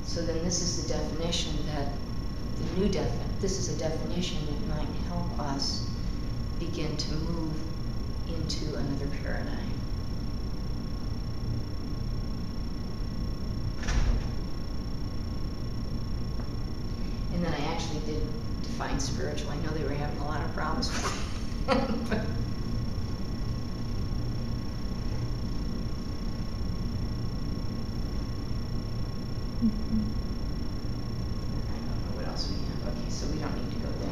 So then this is the definition that, this is a definition that might help us begin to move into another paradigm. And then I actually did define spiritual. I know they were having a lot of problems with it. I don't know what else we have. Okay, so we don't need to go there.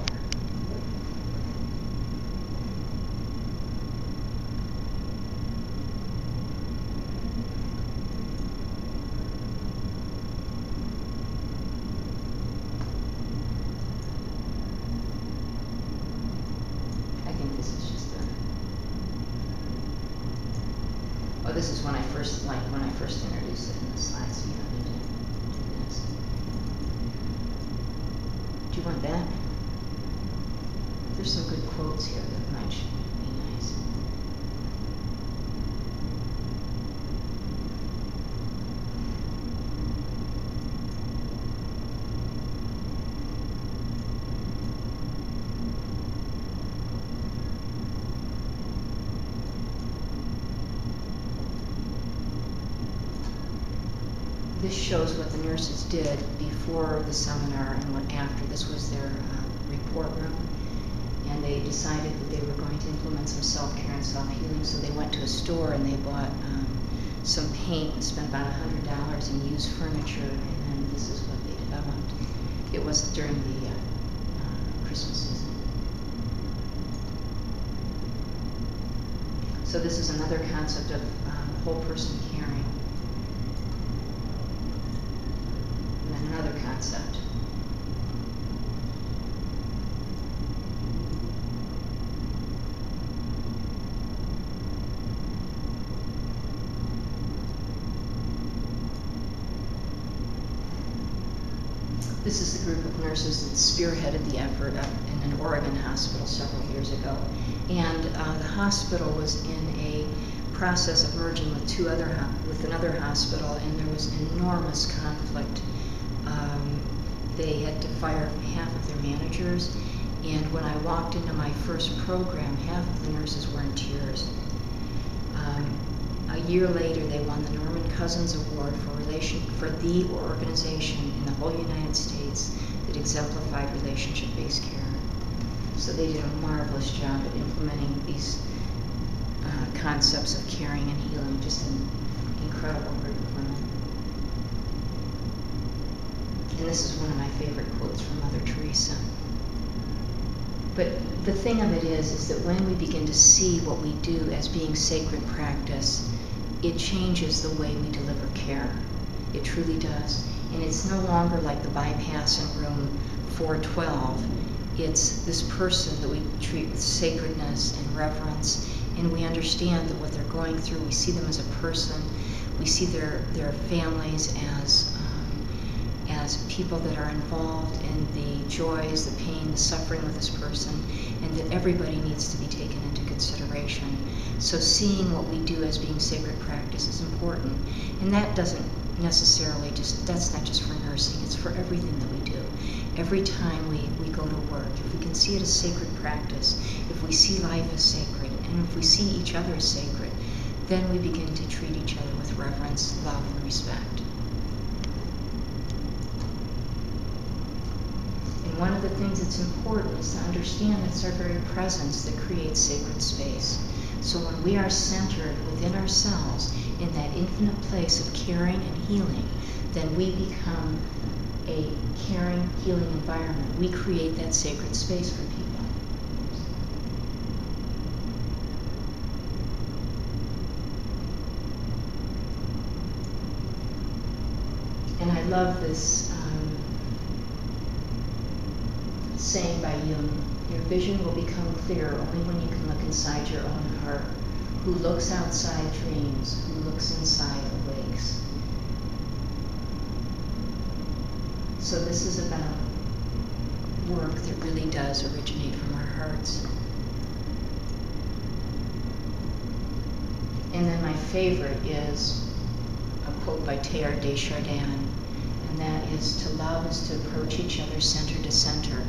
I think this is just a... Oh, this is when I first, like, when I first introduced it in the slides, so you don't need to do this. Do you want that? There's some good quotes here that might be nice. This shows what the nurses did before the seminar and what after. This was their report room. And they decided that they were going to implement some self-care and self-healing, so they went to a store and they bought some paint and spent about $100 in used furniture, and then this is what they developed. It was during the Christmas season. So this is another concept of whole person caring. And then another concept. This is the group of nurses that spearheaded the effort in an Oregon hospital several years ago. And the hospital was in a process of merging with another hospital, and there was enormous conflict. They had to fire half of their managers, and when I walked into my first program, half of the nurses were in tears. A year later, they won the Norman Cousins Award for the organization in the whole United States that exemplified relationship-based care. So they did a marvelous job at implementing these concepts of caring and healing. Just an incredible group of women. And this is one of my favorite quotes from Mother Teresa. But the thing of it is that when we begin to see what we do as being sacred practice, it changes the way we deliver care. It truly does. And it's no longer like the bypass in room 412. It's this person that we treat with sacredness and reverence, and we understand that what they're going through, we see them as a person, we see their families as people that are involved in the joys, the pain, the suffering with this person, and that everybody needs to be taken into consideration. So seeing what we do as being sacred practice is important. And that doesn't necessarily that's not just for nursing, it's for everything that we do. Every time we go to work, if we can see it as sacred practice, if we see life as sacred, and if we see each other as sacred, then we begin to treat each other with reverence, love, and respect. And one of the things that's important is to understand that it's our very presence that creates sacred space. So when we are centered within ourselves in that infinite place of caring and healing, then we become a caring, healing environment. We create that sacred space for people. And I love this saying by Jung, your vision will become clearer only when you can look inside your own heart. Who looks outside dreams, who looks inside awakes. So this is about work that really does originate from our hearts. And then my favorite is a quote by Teilhard de Chardin, and that is to love is to approach each other center to center.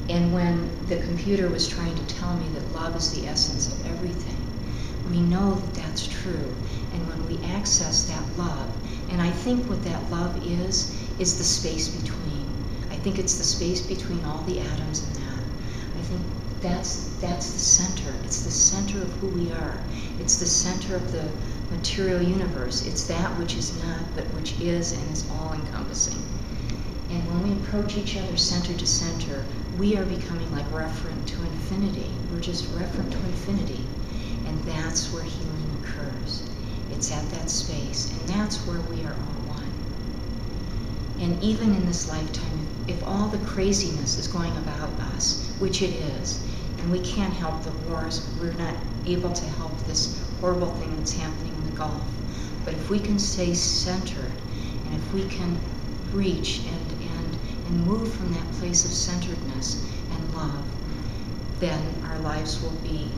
And when the computer was trying to tell me that love is the essence of everything, we know that that's true. And when we access that love, and I think what that love is the space between. I think it's the space between all the atoms in that. I think that's the center. It's the center of who we are. It's the center of the material universe. It's that which is not, but which is and is all-encompassing. And when we approach each other center to center, we are becoming like referent to infinity. We're just referent to infinity. And that's where healing occurs. It's at that space, and that's where we are all one. And even in this lifetime, if all the craziness is going about us, which it is, and we can't help the wars, we're not able to help this horrible thing that's happening in the Gulf. But if we can stay centered, and if we can reach and move from that place of centeredness and love, then our lives will be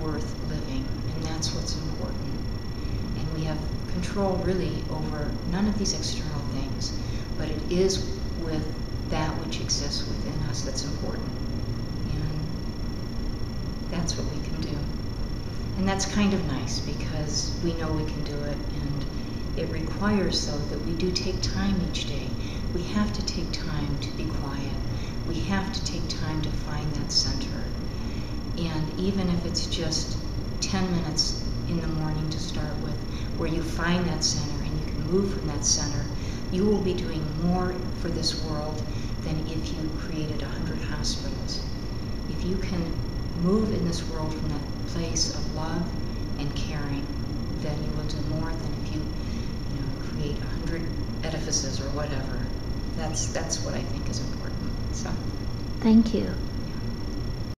worth living, and that's what's important. And we have control really over none of these external things, but it is with that which exists within us that's important. And that's what we can do. And that's kind of nice because we know we can do it, and it requires, though, that we do take time each day. We have to take time to be quiet. We have to take time to find that center. And even if it's just 10 minutes in the morning to start with, where you find that center and you can move from that center, you will be doing more for this world than if you created 100 hospitals. If you can move in this world from that place of love and caring, then you will do more than if you create 100 edifices or whatever. That's what I think is important. So, thank you.